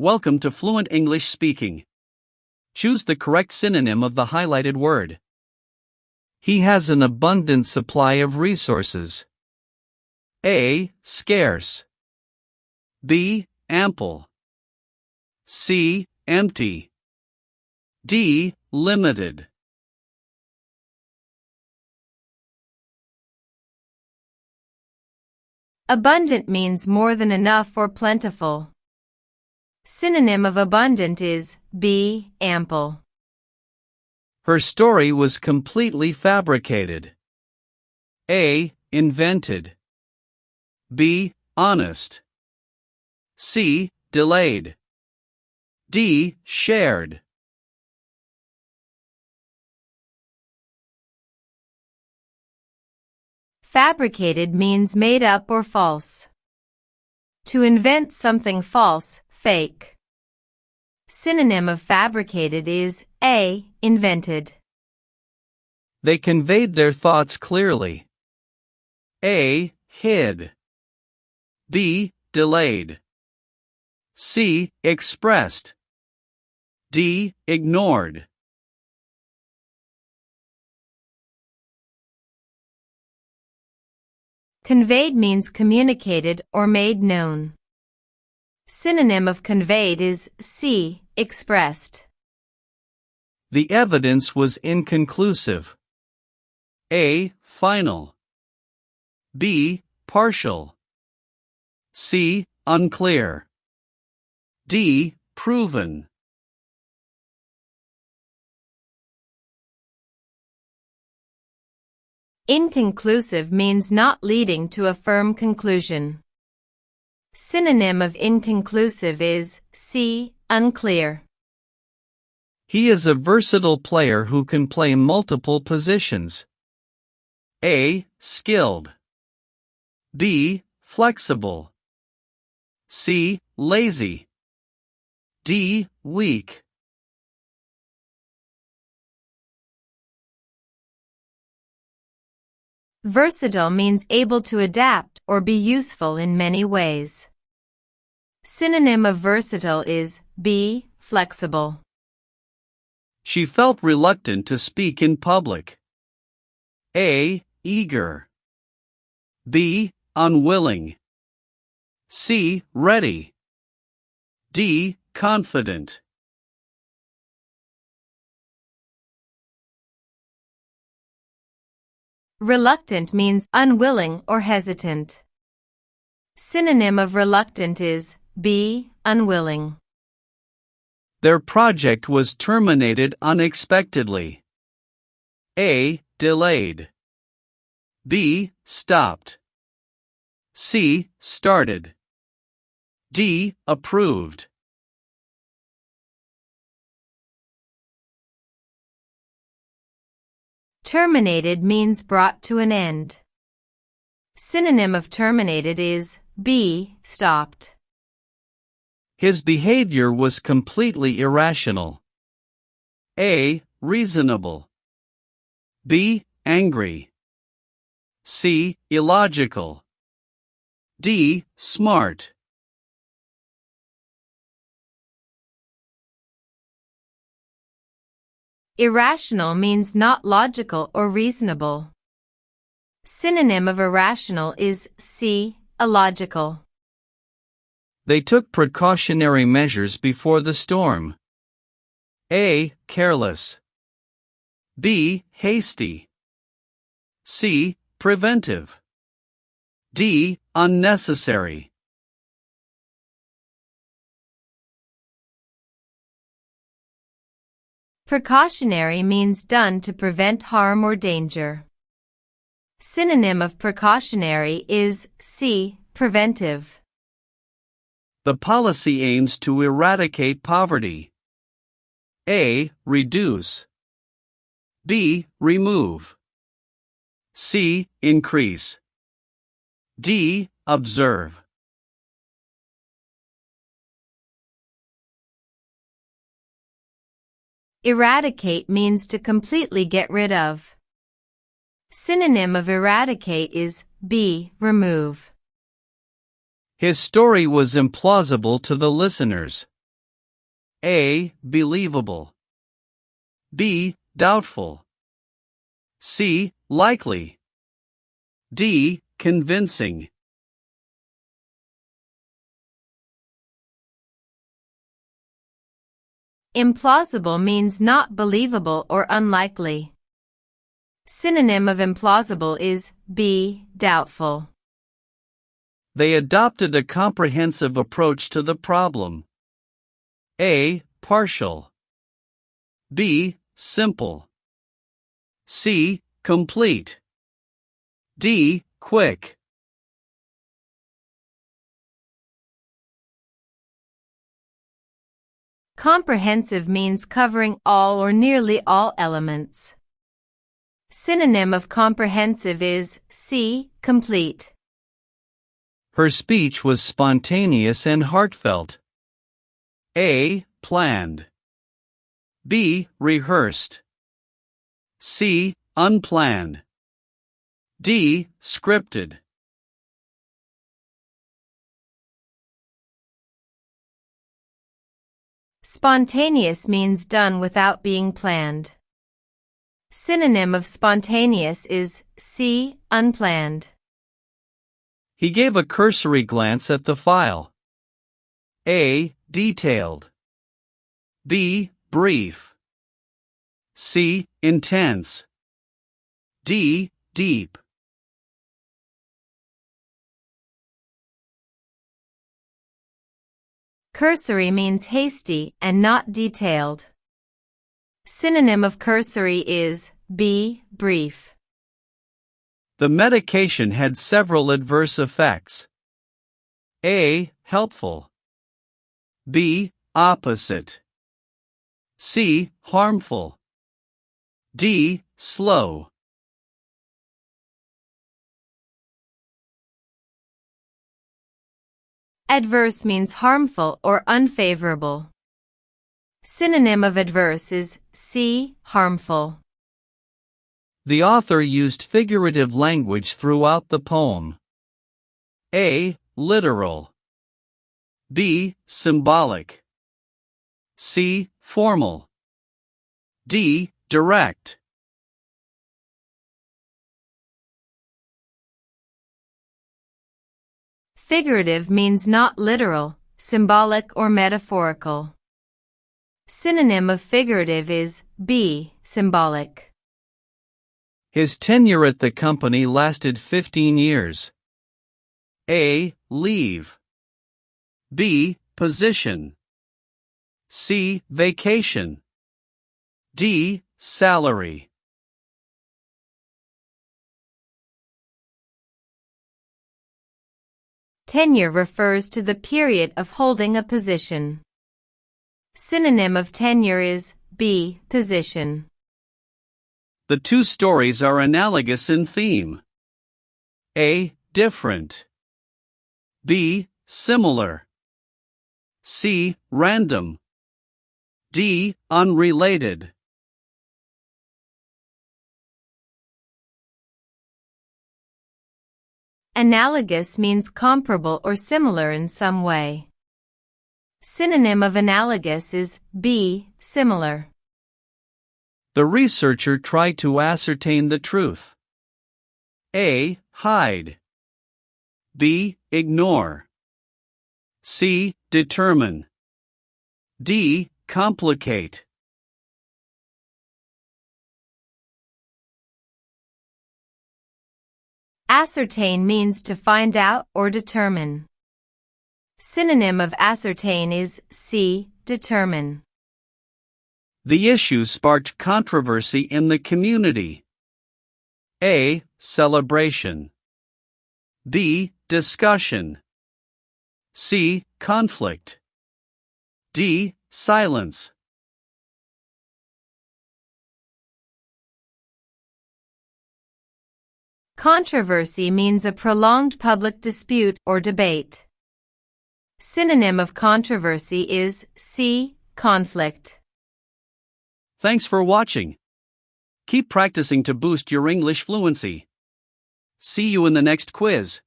Welcome to Fluent English Speaking. Choose the correct synonym of the highlighted word. He has an abundant supply of resources. A. Scarce. B. Ample. C. Empty. D. Limited. Abundant means more than enough or plentiful. Synonym of abundant is B. Ample. Her story was completely fabricated. A. Invented. B. Honest. C. Delayed. D. Shared. Fabricated means made up or false. To invent something false, fake. Synonym of fabricated is A. Invented. They conveyed their thoughts clearly. A. Hid. B. Delayed. C. Expressed. D. Ignored. Conveyed means communicated or made known. Synonym of conveyed is C. Expressed. The evidence was inconclusive. A. Final. B. Partial. C. Unclear. D. Proven. Inconclusive means not leading to a firm conclusion. Synonym of inconclusive is C. Unclear. He is a versatile player who can play multiple positions. A. Skilled. B. Flexible. C. Lazy. D. Weak. Versatile means able to adapt or be useful in many ways. Synonym of versatile is B. Flexible. She felt reluctant to speak in public. A. Eager. B. Unwilling. C. Ready. D. Confident. Reluctant means unwilling or hesitant. Synonym of reluctant is B. Unwilling. Their project was terminated unexpectedly. A. Delayed. B. Stopped. C. Started. D. Approved. Terminated means brought to an end. Synonym of terminated is B. Stopped. His behavior was completely irrational. A. Reasonable. B. Angry. C. Illogical. D. Smart. Irrational means not logical or reasonable. Synonym of irrational is C. Illogical. They took precautionary measures before the storm. A. Careless. B. Hasty. C. Preventive. D. Unnecessary. Precautionary means done to prevent harm or danger. Synonym of precautionary is C. Preventive. The policy aims to eradicate poverty. A. Reduce. B. Remove. C. Increase. D. Observe. Eradicate means to completely get rid of. Synonym of eradicate is B. Remove. His story was implausible to the listeners. A. Believable. B. Doubtful. C. Likely. D. Convincing. Implausible means not believable or unlikely. Synonym of implausible is B. Doubtful. They adopted a comprehensive approach to the problem. A. Partial. B. Simple. C. Complete. D. Quick. Comprehensive means covering all or nearly all elements. Synonym of comprehensive is C. Complete. Her speech was spontaneous and heartfelt. A. Planned. B. Rehearsed. C. Unplanned. D. Scripted. Spontaneous means done without being planned. Synonym of spontaneous is C. Unplanned. He gave a cursory glance at the file. A. Detailed. B. Brief. C. Intense. D. Deep. Cursory means hasty and not detailed. Synonym of cursory is B. Brief. The medication had several adverse effects. A. Helpful. B. Opposite. C. Harmful. D. Slow. Adverse means harmful or unfavorable. Synonym of adverse is C. Harmful. The author used figurative language throughout the poem. A. Literal. B. Symbolic. C. Formal. D. Direct. Figurative means not literal, symbolic or metaphorical. Synonym of figurative is B. Symbolic. His tenure at the company lasted 15 years. A. Leave. B. Position. C. Vacation. D. Salary. Tenure refers to the period of holding a position. Synonym of tenure is B. Position. The two stories are analogous in theme. A. Different. B. Similar. C. Random. D. Unrelated. Analogous means comparable or similar in some way. Synonym of analogous is B. Similar. The researcher tried to ascertain the truth. A. Hide. B. Ignore. C. Determine. D. Complicate. Ascertain means to find out or determine. Synonym of ascertain is C. Determine. The issue sparked controversy in the community. A. Celebration. B. Discussion. C. Conflict. D. Silence. Controversy means a prolonged public dispute or debate. Synonym of controversy is C. Conflict. Thanks for watching. Keep practicing to boost your English fluency. See you in the next quiz.